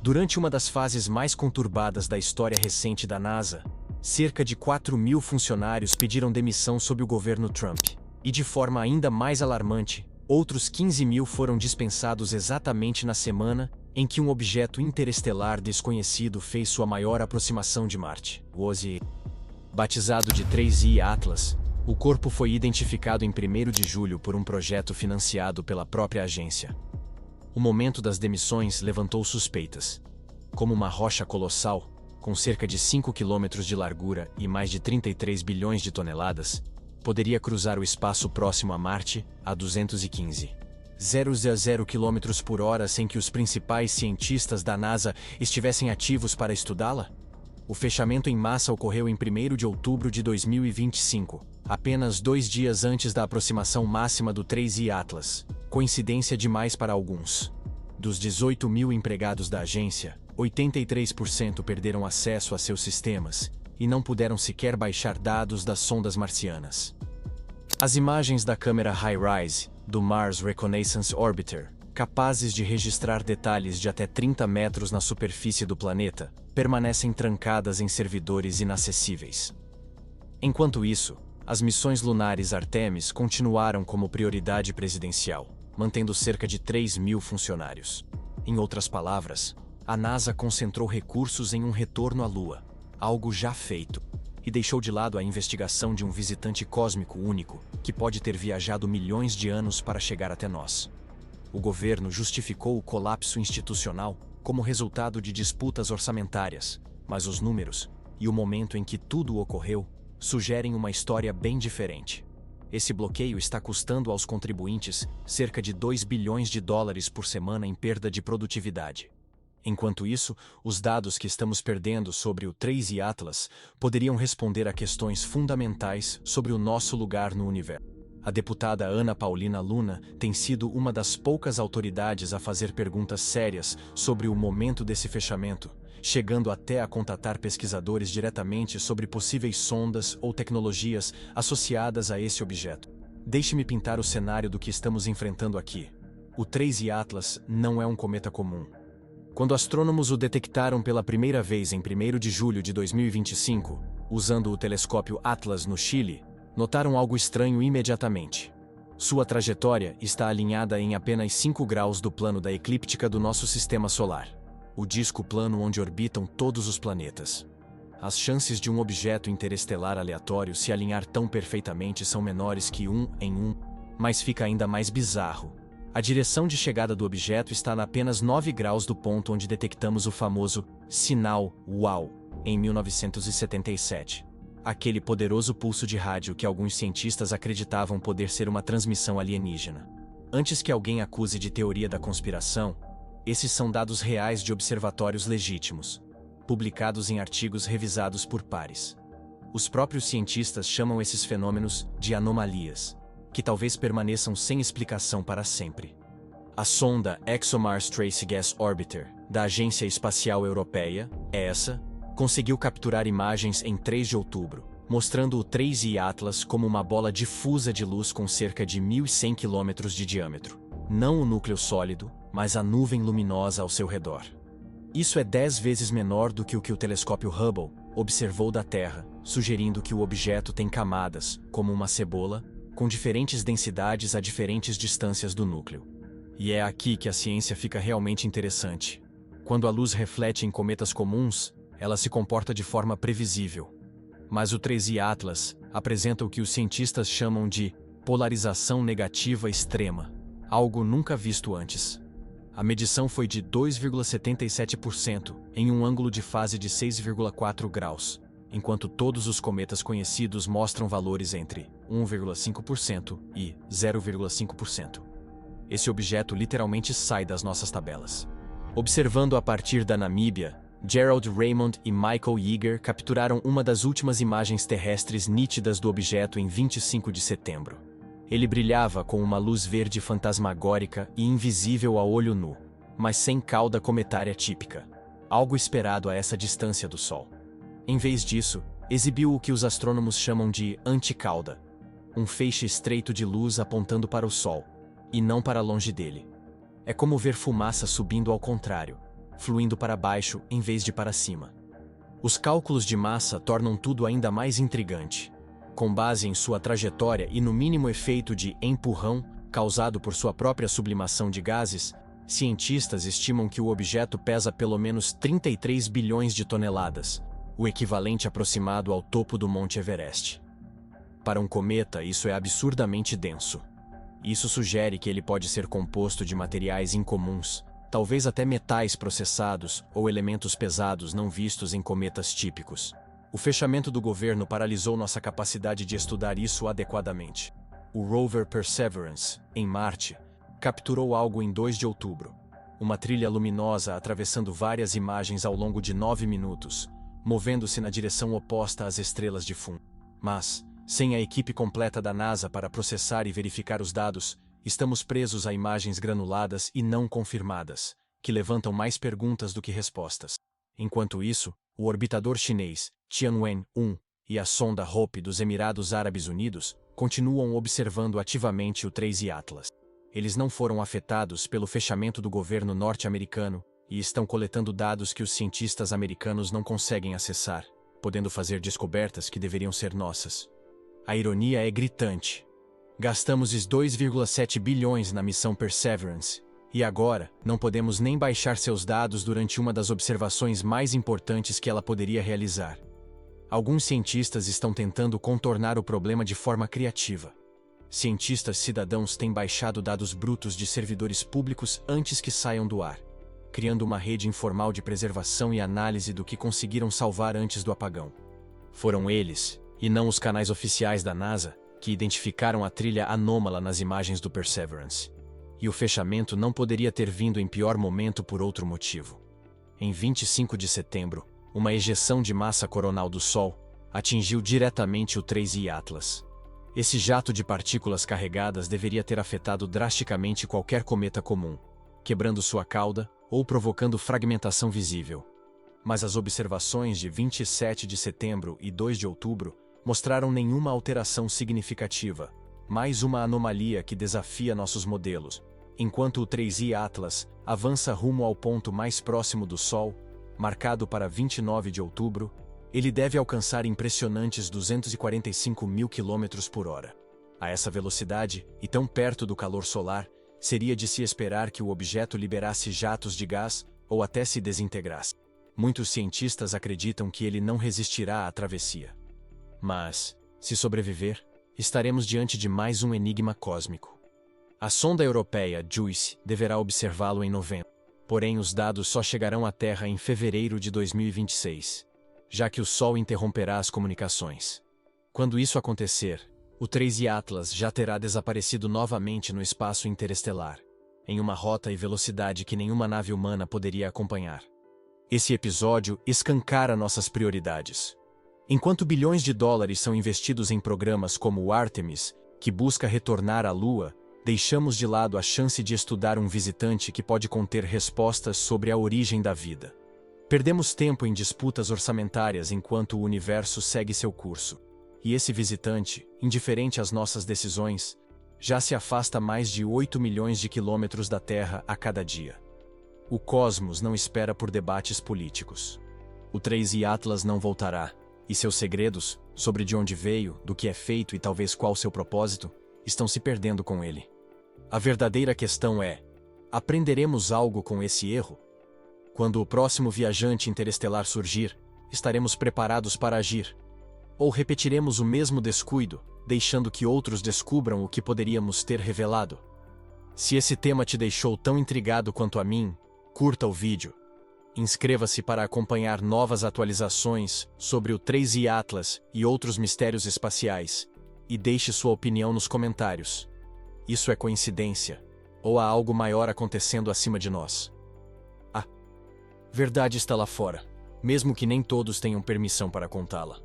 Durante uma das fases mais conturbadas da história recente da NASA, cerca de 4.000 funcionários pediram demissão sob o governo Trump. E de forma ainda mais alarmante, outros 15.000 foram dispensados exatamente na semana em que um objeto interestelar desconhecido fez sua maior aproximação de Marte. Batizado de 3I Atlas, o corpo foi identificado em 1º de julho por um projeto financiado pela própria agência. O momento das demissões levantou suspeitas. Como uma rocha colossal, com cerca de 5 quilômetros de largura e mais de 33 bilhões de toneladas, poderia cruzar o espaço próximo a Marte a 215,000 km por hora sem que os principais cientistas da NASA estivessem ativos para estudá-la? O fechamento em massa ocorreu em 1º de outubro de 2025, apenas 2 dias antes da aproximação máxima do 3I Atlas. Coincidência demais para alguns. Dos 18.000 empregados da agência, 83% perderam acesso a seus sistemas e não puderam sequer baixar dados das sondas marcianas. As imagens da câmera HiRISE, do Mars Reconnaissance Orbiter, capazes de registrar detalhes de até 30 metros na superfície do planeta, permanecem trancadas em servidores inacessíveis. Enquanto isso, as missões lunares Artemis continuaram como prioridade presidencial, mantendo cerca de 3.000 funcionários. Em outras palavras, a NASA concentrou recursos em um retorno à Lua, algo já feito, e deixou de lado a investigação de um visitante cósmico único que pode ter viajado milhões de anos para chegar até nós. O governo justificou o colapso institucional como resultado de disputas orçamentárias, mas os números, e o momento em que tudo ocorreu, sugerem uma história bem diferente. Esse bloqueio está custando aos contribuintes cerca de 2 bilhões de dólares por semana em perda de produtividade. Enquanto isso, os dados que estamos perdendo sobre o 3I Atlas poderiam responder a questões fundamentais sobre o nosso lugar no universo. A deputada Ana Paulina Luna tem sido uma das poucas autoridades a fazer perguntas sérias sobre o momento desse fechamento, chegando até a contatar pesquisadores diretamente sobre possíveis sondas ou tecnologias associadas a esse objeto. Deixe-me pintar o cenário do que estamos enfrentando aqui. O 3I Atlas não é um cometa comum. Quando astrônomos o detectaram pela primeira vez em 1º de julho de 2025, usando o telescópio Atlas no Chile, notaram algo estranho imediatamente. Sua trajetória está alinhada em apenas 5 graus do plano da eclíptica do nosso sistema solar, o disco plano onde orbitam todos os planetas. As chances de um objeto interestelar aleatório se alinhar tão perfeitamente são menores que 1 em 1, mas fica ainda mais bizarro. A direção de chegada do objeto está a apenas 9 graus do ponto onde detectamos o famoso sinal WOW, em 1977. Aquele poderoso pulso de rádio que alguns cientistas acreditavam poder ser uma transmissão alienígena. Antes que alguém acuse de teoria da conspiração, esses são dados reais de observatórios legítimos, publicados em artigos revisados por pares. Os próprios cientistas chamam esses fenômenos de anomalias, que talvez permaneçam sem explicação para sempre. A sonda ExoMars Trace Gas Orbiter, da Agência Espacial Europeia, ESA, conseguiu capturar imagens em 3 de outubro, mostrando o 3I Atlas como uma bola difusa de luz com cerca de 1.100 km de diâmetro. Não o núcleo sólido, mas a nuvem luminosa ao seu redor. Isso é 10 vezes menor do que o telescópio Hubble observou da Terra, sugerindo que o objeto tem camadas, como uma cebola, com diferentes densidades a diferentes distâncias do núcleo. E é aqui que a ciência fica realmente interessante. Quando a luz reflete em cometas comuns, ela se comporta de forma previsível. Mas o 3I Atlas apresenta o que os cientistas chamam de polarização negativa extrema, algo nunca visto antes. A medição foi de 2,77% em um ângulo de fase de 6,4 graus, enquanto todos os cometas conhecidos mostram valores entre 1,5% e 0,5%. Esse objeto literalmente sai das nossas tabelas. Observando a partir da Namíbia, Gerald Raymond e Michael Yeager capturaram uma das últimas imagens terrestres nítidas do objeto em 25 de setembro. Ele brilhava com uma luz verde fantasmagórica e invisível a olho nu, mas sem cauda cometária típica, algo esperado a essa distância do Sol. Em vez disso, exibiu o que os astrônomos chamam de anticauda, um feixe estreito de luz apontando para o Sol, e não para longe dele. É como ver fumaça subindo ao contrário, fluindo para baixo em vez de para cima. Os cálculos de massa tornam tudo ainda mais intrigante. Com base em sua trajetória e no mínimo efeito de empurrão causado por sua própria sublimação de gases, cientistas estimam que o objeto pesa pelo menos 33 bilhões de toneladas, o equivalente aproximado ao topo do Monte Everest. Para um cometa, isso é absurdamente denso. Isso sugere que ele pode ser composto de materiais incomuns, talvez até metais processados ou elementos pesados não vistos em cometas típicos. O fechamento do governo paralisou nossa capacidade de estudar isso adequadamente. O rover Perseverance, em Marte, capturou algo em 2 de outubro. Uma trilha luminosa atravessando várias imagens ao longo de 9 minutos, movendo-se na direção oposta às estrelas de fundo. Mas, sem a equipe completa da NASA para processar e verificar os dados, estamos presos a imagens granuladas e não confirmadas, que levantam mais perguntas do que respostas. Enquanto isso, o orbitador chinês Tianwen-1 e a sonda Hope dos Emirados Árabes Unidos continuam observando ativamente o 3I Atlas. Eles não foram afetados pelo fechamento do governo norte-americano e estão coletando dados que os cientistas americanos não conseguem acessar, podendo fazer descobertas que deveriam ser nossas. A ironia é gritante. Gastamos 2,7 bilhões na missão Perseverance, e agora não podemos nem baixar seus dados durante uma das observações mais importantes que ela poderia realizar. Alguns cientistas estão tentando contornar o problema de forma criativa. Cientistas cidadãos têm baixado dados brutos de servidores públicos antes que saiam do ar, criando uma rede informal de preservação e análise do que conseguiram salvar antes do apagão. Foram eles, e não os canais oficiais da NASA, que identificaram a trilha anômala nas imagens do Perseverance. E o fechamento não poderia ter vindo em pior momento por outro motivo. Em 25 de setembro, uma ejeção de massa coronal do Sol atingiu diretamente o 3I Atlas. Esse jato de partículas carregadas deveria ter afetado drasticamente qualquer cometa comum, quebrando sua cauda ou provocando fragmentação visível. Mas as observações de 27 de setembro e 2 de outubro mostraram nenhuma alteração significativa, mais uma anomalia que desafia nossos modelos. Enquanto o 3I Atlas avança rumo ao ponto mais próximo do Sol, marcado para 29 de outubro, ele deve alcançar impressionantes 245 mil km por hora. A essa velocidade, e tão perto do calor solar, seria de se esperar que o objeto liberasse jatos de gás ou até se desintegrasse. Muitos cientistas acreditam que ele não resistirá à travessia. Mas, se sobreviver, estaremos diante de mais um enigma cósmico. A sonda europeia JUICE deverá observá-lo em novembro. Porém, os dados só chegarão à Terra em fevereiro de 2026, já que o Sol interromperá as comunicações. Quando isso acontecer, o 3I Atlas já terá desaparecido novamente no espaço interestelar, em uma rota e velocidade que nenhuma nave humana poderia acompanhar. Esse episódio escancara nossas prioridades. Enquanto bilhões de dólares são investidos em programas como o Artemis, que busca retornar à Lua, deixamos de lado a chance de estudar um visitante que pode conter respostas sobre a origem da vida. Perdemos tempo em disputas orçamentárias enquanto o universo segue seu curso. E esse visitante, indiferente às nossas decisões, já se afasta mais de 8 milhões de quilômetros da Terra a cada dia. O cosmos não espera por debates políticos. O 3I Atlas não voltará, e seus segredos, sobre de onde veio, do que é feito e talvez qual seu propósito, estão se perdendo com ele. A verdadeira questão é: aprenderemos algo com esse erro? Quando o próximo viajante interestelar surgir, estaremos preparados para agir? Ou repetiremos o mesmo descuido, deixando que outros descubram o que poderíamos ter revelado? Se esse tema te deixou tão intrigado quanto a mim, curta o vídeo. Inscreva-se para acompanhar novas atualizações sobre o 3I Atlas e outros mistérios espaciais, e deixe sua opinião nos comentários. Isso é coincidência? Ou há algo maior acontecendo acima de nós? A verdade está lá fora, mesmo que nem todos tenham permissão para contá-la.